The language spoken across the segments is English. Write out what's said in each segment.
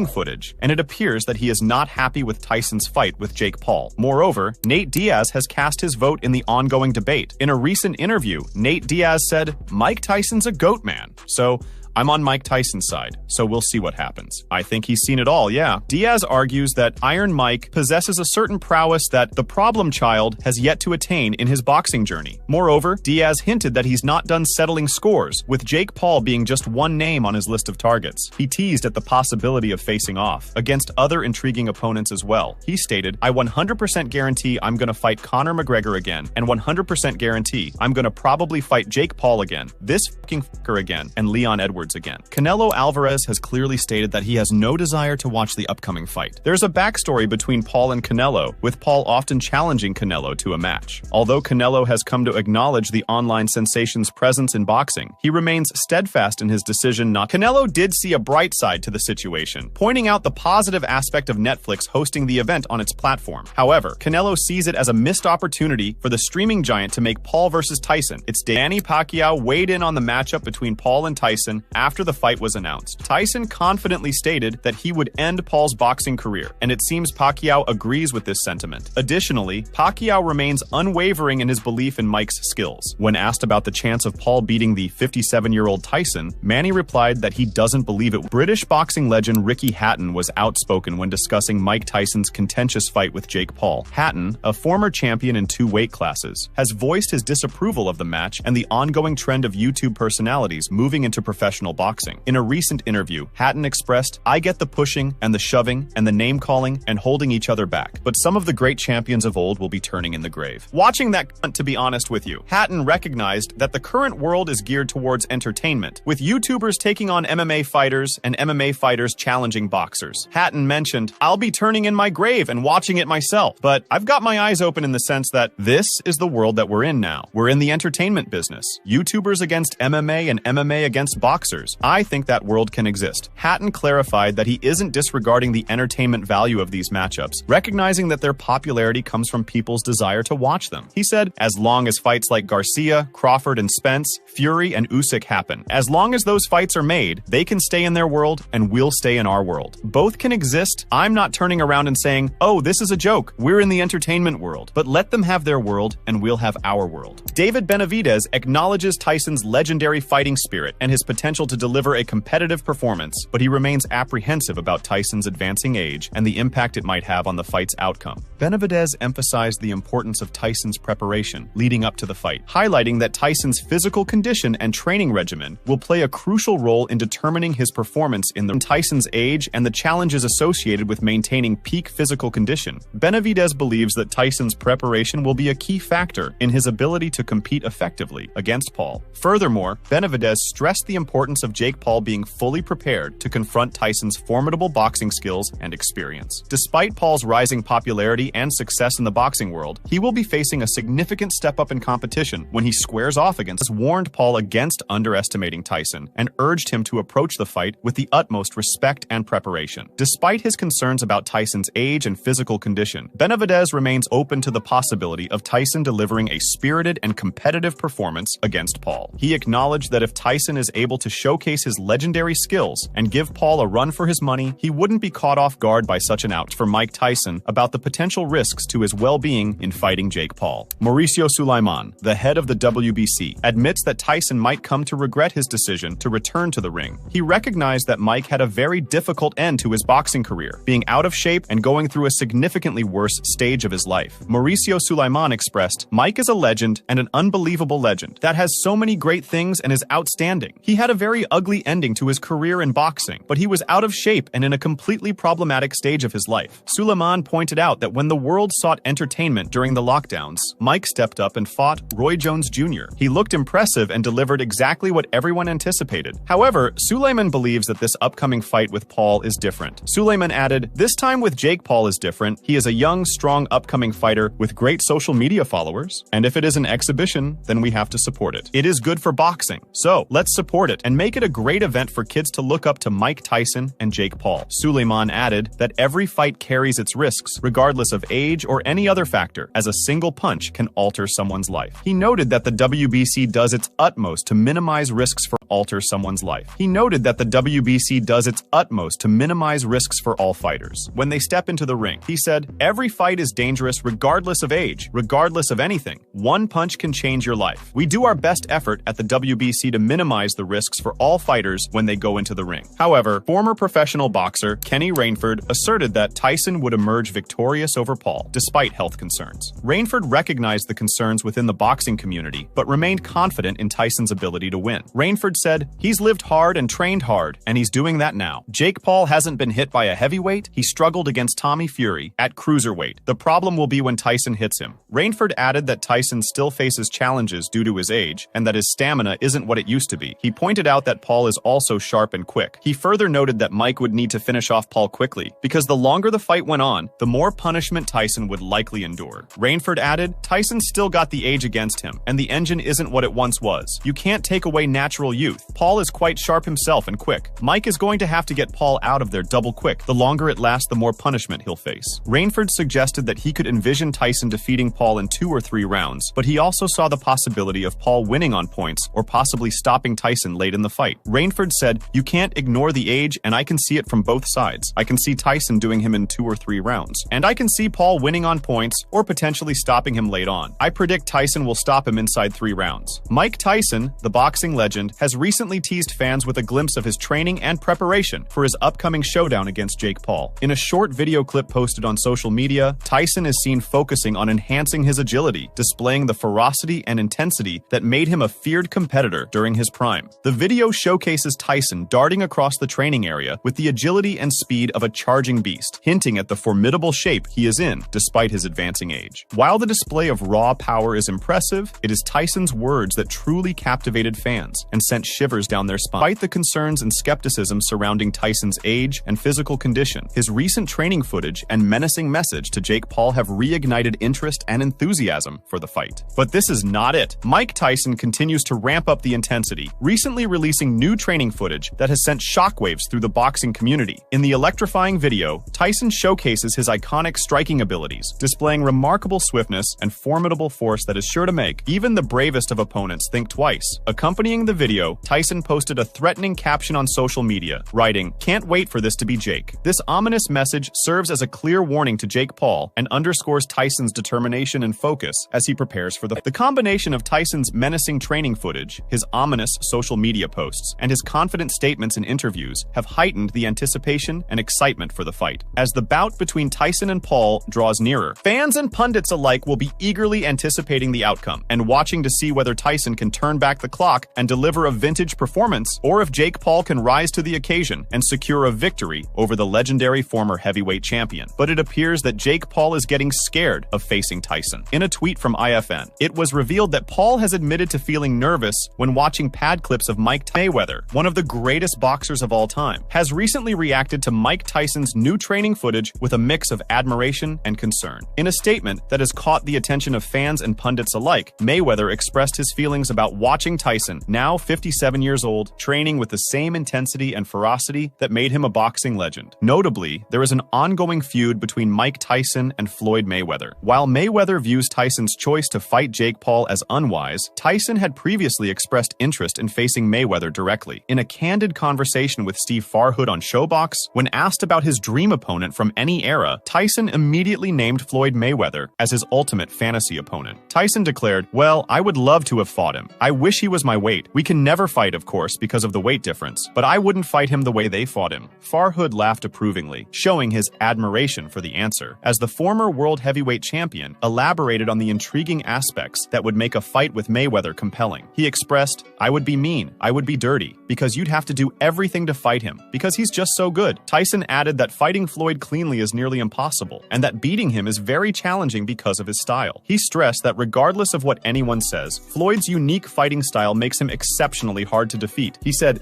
footage, and it appears that he is not happy with Tyson's fight with Jake Paul. Moreover, Nate Diaz has cast his vote in the ongoing debate. In a recent interview, Nate Diaz said, "Mike Tyson's a GOAT man, so I'm on Mike Tyson's side, so we'll see what happens." I think he's seen it all, yeah. Diaz argues that Iron Mike possesses a certain prowess that the problem child has yet to attain in his boxing journey. Moreover, Diaz hinted that he's not done settling scores, with Jake Paul being just one name on his list of targets. He teased at the possibility of facing off against other intriguing opponents as well. He stated, "I 100% guarantee I'm gonna fight Conor McGregor again, and 100% guarantee I'm gonna probably fight Jake Paul again, this fucking fucker again, and Leon Edwards again." Canelo Alvarez has clearly stated that he has no desire to watch the upcoming fight. There's a backstory between Paul and Canelo, with Paul often challenging Canelo to a match. Although Canelo has come to acknowledge the online sensation's presence in boxing, he remains steadfast in his decision not. Canelo did see a bright side to the situation, pointing out the positive aspect of Netflix hosting the event on its platform. However, Canelo sees it as a missed opportunity for the streaming giant to make Paul versus Tyson. It's Manny Pacquiao weighed in on the matchup between Paul and Tyson after the fight was announced. Tyson confidently stated that he would end Paul's boxing career, and it seems Pacquiao agrees with this sentiment. Additionally, Pacquiao remains unwavering in his belief in Mike's skills. When asked about the chance of Paul beating the 57-year-old Tyson, Manny replied that he doesn't believe it. British boxing legend Ricky Hatton was outspoken when discussing Mike Tyson's contentious fight with Jake Paul. Hatton, a former champion in 2 weight classes, has voiced his disapproval of the match and the ongoing trend of YouTube personalities moving into professional boxing. In a recent interview, Hatton expressed, "I get the pushing and the shoving and the name-calling and holding each other back, but some of the great champions of old will be turning in the grave." Watching that cunt, to be honest with you, Hatton recognized that the current world is geared towards entertainment, with YouTubers taking on MMA fighters and MMA fighters challenging boxers. Hatton mentioned, "I'll be turning in my grave and watching it myself, but I've got my eyes open in the sense that this is the world that we're in now. We're in the entertainment business. YouTubers against MMA and MMA against boxers. I think that world can exist." Hatton clarified that he isn't disregarding the entertainment value of these matchups, recognizing that their popularity comes from people's desire to watch them. He said, "As long as fights like Garcia, Crawford, and Spence, Fury, and Usyk happen, as long as those fights are made, they can stay in their world and we'll stay in our world. Both can exist. I'm not turning around and saying, oh, this is a joke. We're in the entertainment world. But let them have their world and we'll have our world." David Benavidez acknowledges Tyson's legendary fighting spirit and his potential to deliver a competitive performance, but he remains apprehensive about Tyson's advancing age and the impact it might have on the fight's outcome. Benavidez emphasized the importance of Tyson's preparation leading up to the fight, highlighting that Tyson's physical condition and training regimen will play a crucial role in determining his performance in Tyson's age and the challenges associated with maintaining peak physical condition. Benavidez believes that Tyson's preparation will be a key factor in his ability to compete effectively against Paul. Furthermore, Benavidez stressed the importance of Jake Paul being fully prepared to confront Tyson's formidable boxing skills and experience. Despite Paul's rising popularity and success in the boxing world, he will be facing a significant step up in competition when he squares off against. Warned Paul against underestimating Tyson and urged him to approach the fight with the utmost respect and preparation. Despite his concerns about Tyson's age and physical condition, Benavidez remains open to the possibility of Tyson delivering a spirited and competitive performance against Paul. He acknowledged that if Tyson is able to showcase his legendary skills and give Paul a run for his money, he wouldn't be caught off guard by such an out for Mike Tyson about the potential risks to his well-being in fighting Jake Paul. Mauricio Sulaiman, the head of the WBC, admits that Tyson might come to regret his decision to return to the ring. He recognized that Mike had a very difficult end to his boxing career, being out of shape and going through a significantly worse stage of his life. Mauricio Sulaiman expressed, "Mike is a legend and an unbelievable legend that has so many great things and is outstanding. He had a very ugly ending to his career in boxing, but he was out of shape and in a completely problematic stage of his life." Sulaiman pointed out that when the world sought entertainment during the lockdowns, Mike stepped up and fought Roy Jones Jr. He looked impressive and delivered exactly what everyone anticipated. However, Sulaiman believes that this upcoming fight with Paul is different. Sulaiman added, "This time with Jake Paul is different. He is a young, strong, upcoming fighter with great social media followers, and if it is an exhibition, then we have to support it. It is good for boxing, so let's support it and make it a great event for kids to look up to Mike Tyson and Jake Paul." Sulaiman added that every fight carries its risks, regardless of age or any other factor, as a single punch can alter someone's life. He noted that the WBC does its utmost to minimize risks for alter someone's life. He noted that the WBC does its utmost to minimize risks for all fighters when they step into the ring. He said, "Every fight is dangerous regardless of age, regardless of anything. One punch can change your life. We do our best effort at the WBC to minimize the risks for all fighters when they go into the ring." However, former professional boxer Kenny Rainford asserted that Tyson would emerge victorious over Paul, despite health concerns. Rainford recognized the concerns within the boxing community, but remained confident in Tyson's ability to win. Rainford said, "He's lived hard and trained hard, and he's doing that now. Jake Paul hasn't been hit by a heavyweight. He struggled against Tommy Fury at cruiserweight. The problem will be when Tyson hits him." Rainford added that Tyson still faces challenges due to his age, and that his stamina isn't what it used to be. He pointed out that Paul is also sharp and quick. He further noted that Mike would need to finish off Paul quickly, because the longer the fight went on, the more punishment Tyson would likely endure. Rainford added, "Tyson still got the age against him, and the engine isn't what it once was. You can't take away natural youth. Paul is quite sharp himself and quick. Mike is going to have to get Paul out of there double quick. The longer it lasts, the more punishment he'll face." Rainford suggested that he could envision Tyson defeating Paul in 2 or 3 rounds, but he also saw the possibility of Paul winning on points or possibly stopping Tyson late in the fight. Rainford said, "You can't ignore the age, and I can see it from both sides. I can see Tyson doing him in 2 or 3 rounds, and I can see Paul winning on points or potentially stopping him late on. I predict Tyson will stop him inside 3 rounds." Mike Tyson, the boxing legend, has recently teased fans with a glimpse of his training and preparation for his upcoming showdown against Jake Paul. In a short video clip posted on social media, Tyson is seen focusing on enhancing his agility, displaying the ferocity and intensity that made him a feared competitor during his prime. The video showcases Tyson darting across the training area with the agility and speed of a charging beast, hinting at the formidable shape he is in despite his advancing age. While the display of raw power is impressive, it is Tyson's words that truly captivated fans and sent shivers down their spine. Despite the concerns and skepticism surrounding Tyson's age and physical condition, his recent training footage and menacing message to Jake Paul have reignited interest and enthusiasm for the fight. But this is not it. Mike Tyson continues to ramp up the intensity, recently releasing new training footage that has sent shockwaves through the boxing community. In the electrifying video, Tyson showcases his iconic striking abilities, displaying remarkable swiftness and formidable force that is sure to make even the bravest of opponents think twice. Accompanying the video, Tyson posted a threatening caption on social media, writing, "Can't wait for this to be Jake." This ominous message serves as a clear warning to Jake Paul and underscores Tyson's determination and focus as he prepares for the combination of Tyson's menacing training footage, his ominous social media posts, and his confident statements in interviews have heightened the anticipation and excitement for the fight. As the bout between Tyson and Paul draws nearer, fans and pundits alike will be eagerly anticipating the outcome and watching to see whether Tyson can turn back the clock and deliver a vintage performance, or if Jake Paul can rise to the occasion and secure a victory over the legendary former heavyweight champion. But it appears that Jake Paul is getting scared of facing Tyson. In a tweet from IFN, it was revealed that Paul has admitted to feeling nervous when watching pad clips of Mike Mayweather, one of the greatest boxers of all time, has recently reacted to Mike Tyson's new training footage with a mix of admiration and concern. In a statement that has caught the attention of fans and pundits alike, Mayweather expressed his feelings about watching Tyson, now 57 years old, training with the same intensity and ferocity that made him a boxing legend. Notably, there is an ongoing feud between Mike Tyson and Floyd Mayweather. While Mayweather views Tyson's choice to fight Jake Paul as unwise, Tyson had previously expressed interest in facing Mayweather directly. In a candid conversation with Steve Farhood on Showbox, when asked about his dream opponent from any era, Tyson immediately named Floyd Mayweather as his ultimate fantasy opponent. Tyson declared, "Well, I would love to have fought him. I wish he was my weight. We can never fight, of course, because of the weight difference, but I wouldn't fight him the way they fought him." Farhood laughed approvingly, showing his admiration for the answer, as the former world heavyweight champion elaborated on the intriguing aspects that would make a fight with Mayweather compelling. He expressed, "I would be mean, I would be dirty, because you'd have to do everything to fight him, because he's just so good." Tyson added that fighting Floyd cleanly is nearly impossible, and that beating him is very challenging because of his style. He stressed that regardless of what anyone says, Floyd's unique fighting style makes him exceptionally hard to defeat. He said,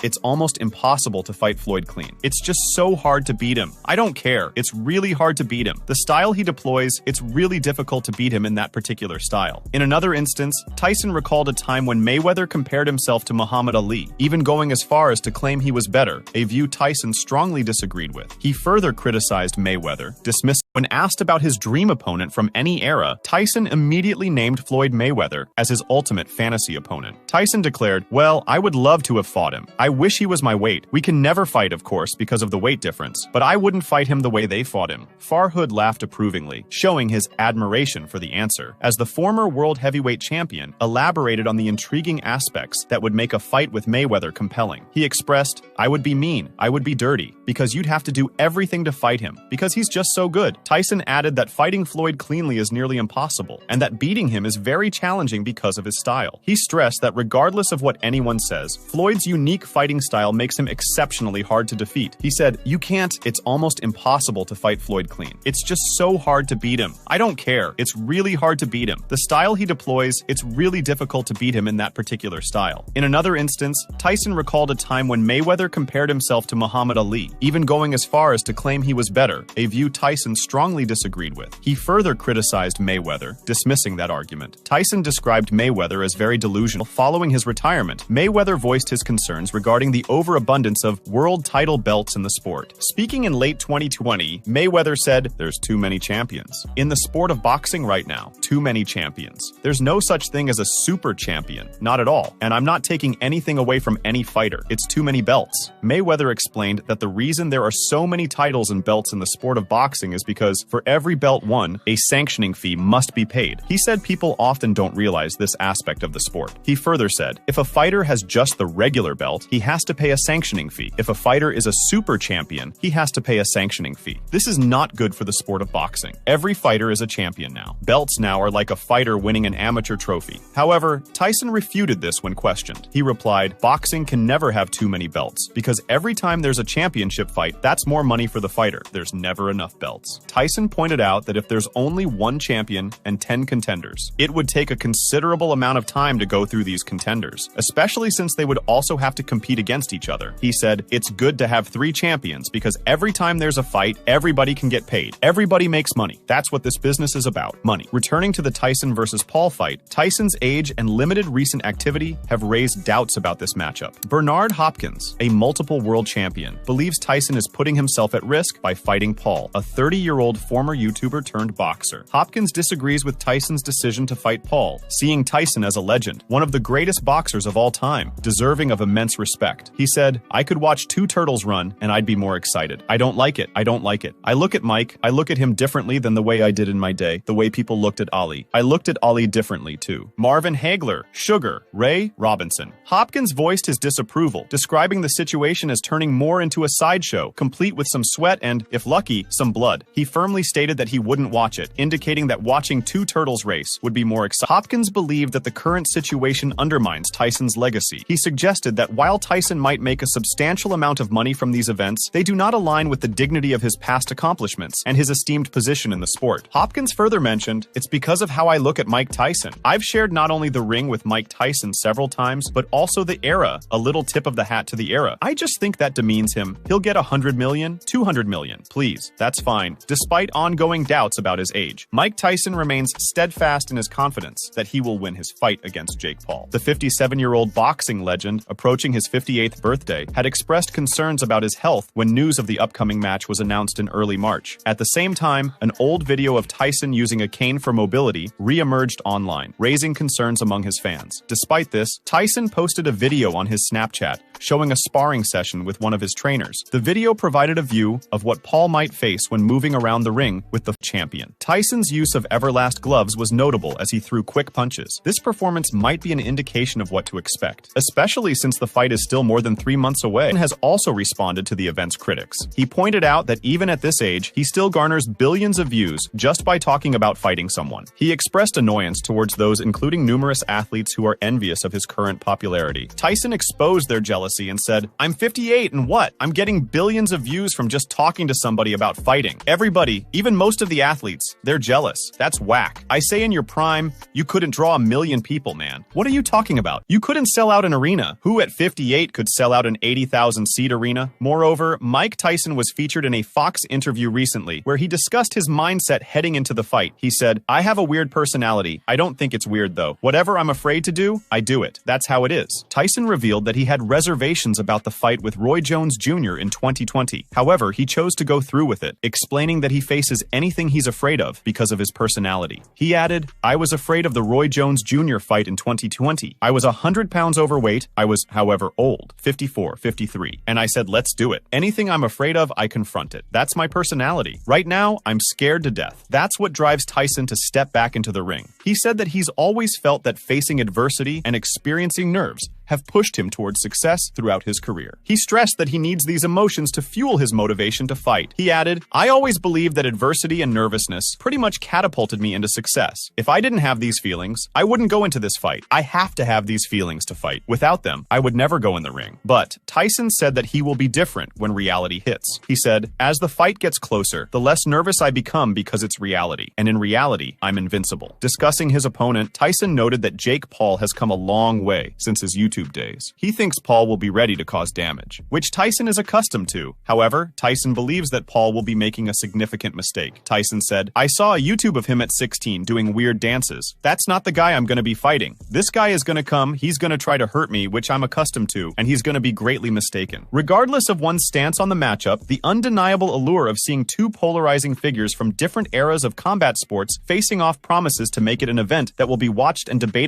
it's almost impossible to fight Floyd clean. It's just so hard to beat him. I don't care. It's really hard to beat him. The style he deploys, it's really difficult to beat him in that particular style." In another instance, Tyson recalled a time when Mayweather compared himself to Muhammad Ali, even going as far as to claim he was better, a view Tyson strongly disagreed with. He further criticized Mayweather, dismissing When asked about his dream opponent from any era, Tyson immediately named Floyd Mayweather as his ultimate fantasy opponent. Tyson declared, "Well, I would love to have fought him. I wish he was my weight. We can never fight, of course, because of the weight difference, but I wouldn't fight him the way they fought him." Farhood laughed approvingly, showing his admiration for the answer, as the former world heavyweight champion elaborated on the intriguing aspects that would make a fight with Mayweather compelling. He expressed, "I would be mean, I would be dirty, because you'd have to do everything to fight him, because he's just so good." Tyson added that fighting Floyd cleanly is nearly impossible, and that beating him is very challenging because of his style. He stressed that regardless of what anyone says, Floyd's unique fighting style makes him exceptionally hard to defeat. He said, it's almost impossible to fight Floyd clean. It's just so hard to beat him. I don't care. It's really hard to beat him. The style he deploys, it's really difficult to beat him in that particular style." In another instance, Tyson recalled a time when Mayweather compared himself to Muhammad Ali, even going as far as to claim he was better, a view Tyson strongly disagreed with. He further criticized Mayweather, dismissing that argument. Tyson described Mayweather as very delusional. Following his retirement, Mayweather voiced his concerns regarding the overabundance of world title belts in the sport. Speaking in late 2020, Mayweather said, "There's too many champions. In the sport of boxing right now, too many champions. There's no such thing as a super champion, not at all. And I'm not taking anything away from any fighter. It's too many belts." Mayweather explained that the reason there are so many titles and belts in the sport of boxing is because for every belt won, a sanctioning fee must be paid. He said people often don't realize this aspect of the sport. He further said, if a fighter has just the regular belt, he has to pay a sanctioning fee. If a fighter is a super champion, he has to pay a sanctioning fee. This is not good for the sport of boxing. Every fighter is a champion now. Belts now are like a fighter winning an amateur trophy. However, Tyson refuted this when questioned. He replied, "Boxing can never have too many belts, because every time there's a championship fight, that's more money for the fighter. There's never enough belts." Tyson pointed out that if there's only one champion and 10 contenders, it would take a considerable amount of time to go through these contenders, especially since they would also have to compete against each other. He said, "It's good to have 3 champions because every time there's a fight, everybody can get paid. Everybody makes money. That's what this business is about, money." Returning to the Tyson versus Paul fight, Tyson's age and limited recent activity have raised doubts about this matchup. Bernard Hopkins, a multiple world champion, believes Tyson is putting himself at risk by fighting Paul, a 30-year-old former YouTuber turned boxer. Hopkins disagrees with Tyson's decision to fight Paul, seeing Tyson as a legend, one of the greatest boxers of all time, deserving of immense respect. He said, "I could watch 2 turtles run and I'd be more excited. I don't like it. I don't like it. I look at Mike, I look at him differently than the way I did in my day, the way people looked at Ali. I looked at Ali differently too." Marvin Hagler, Sugar, Ray Robinson. Hopkins voiced his disapproval, describing the situation as turning more into a sideshow, complete with some sweat and, if lucky, some blood. He firmly stated that he wouldn't watch it, indicating that watching 2 turtles race would be more exciting. Hopkins believed that the current situation undermines Tyson's legacy. He suggested that while Tyson might make a substantial amount of money from these events, they do not align with the dignity of his past accomplishments and his esteemed position in the sport. Hopkins further mentioned, "It's because of how I look at Mike Tyson. I've shared not only the ring with Mike Tyson several times, but also the era, a little tip of the hat to the era. I just think that demeans him. He'll get 100 million, 200 million. Please, that's fine." Despite ongoing doubts about his age, Mike Tyson remains steadfast in his confidence that he will win his fight against Jake Paul. The 57-year-old boxing legend, approaching his 58th birthday, had expressed concerns about his health when news of the upcoming match was announced in early March. At the same time, an old video of Tyson using a cane for mobility re-emerged online, raising concerns among his fans. Despite this, Tyson posted a video on his Snapchat showing a sparring session with one of his trainers. The video provided a view of what Paul might face when moving around the ring with the champion. Tyson's use of Everlast gloves was notable as he threw quick punches. This performance might be an indication of what to expect, especially since the fight is still more than 3 months away, and has also responded to the event's critics. He pointed out that even at this age, he still garners billions of views just by talking about fighting someone. He expressed annoyance towards those, including numerous athletes who are envious of his current popularity. Tyson exposed their jealousy and said, "I'm 58 and what? I'm getting billions of views from just talking to somebody about fighting. Everybody, even most of the athletes, they're jealous. That's whack. I say in your prime, you couldn't draw 1 million people, man. What are you talking about? You couldn't sell out an arena. Who at 58 could sell out an 80,000-seat arena?" Moreover, Mike Tyson was featured in a Fox interview recently where he discussed his mindset heading into the fight. He said, "I have a weird personality. I don't think it's weird though. Whatever I'm afraid to do, I do it. That's how it is." Tyson revealed that he had reservations about the fight with Roy Jones Jr. in 2020. However, he chose to go through with it, explaining that he faces anything he's afraid of because of his personality. He added, "I was afraid of the Roy Jones Jr. fight in 2020. I was 100 pounds overweight. I was, however, old, 54, 53. And I said, let's do it. Anything I'm afraid of, I confront it. That's my personality. Right now, I'm scared to death." That's what drives Tyson to step back into the ring. He said that he's always felt that facing adversity and experiencing nerves have pushed him towards success throughout his career. He stressed that he needs these emotions to fuel his motivation to fight. He added, "I always believed that adversity and nervousness pretty much catapulted me into success. If I didn't have these feelings, I wouldn't go into this fight. I have to have these feelings to fight. Without them, I would never go in the ring." But Tyson said that he will be different when reality hits. He said, "As the fight gets closer, the less nervous I become because it's reality. And in reality, I'm invincible." Discussing his opponent, Tyson noted that Jake Paul has come a long way since his YouTube days. He thinks Paul will be ready to cause damage, which Tyson is accustomed to. However, Tyson believes that Paul will be making a significant mistake. Tyson said, "I saw a YouTube of him at 16 doing weird dances. That's not the guy I'm going to be fighting. This guy is going to come, he's going to try to hurt me, which I'm accustomed to, and he's going to be greatly mistaken." Regardless of one's stance on the matchup, the undeniable allure of seeing two polarizing figures from different eras of combat sports facing off promises to make it an event that will be watched and debated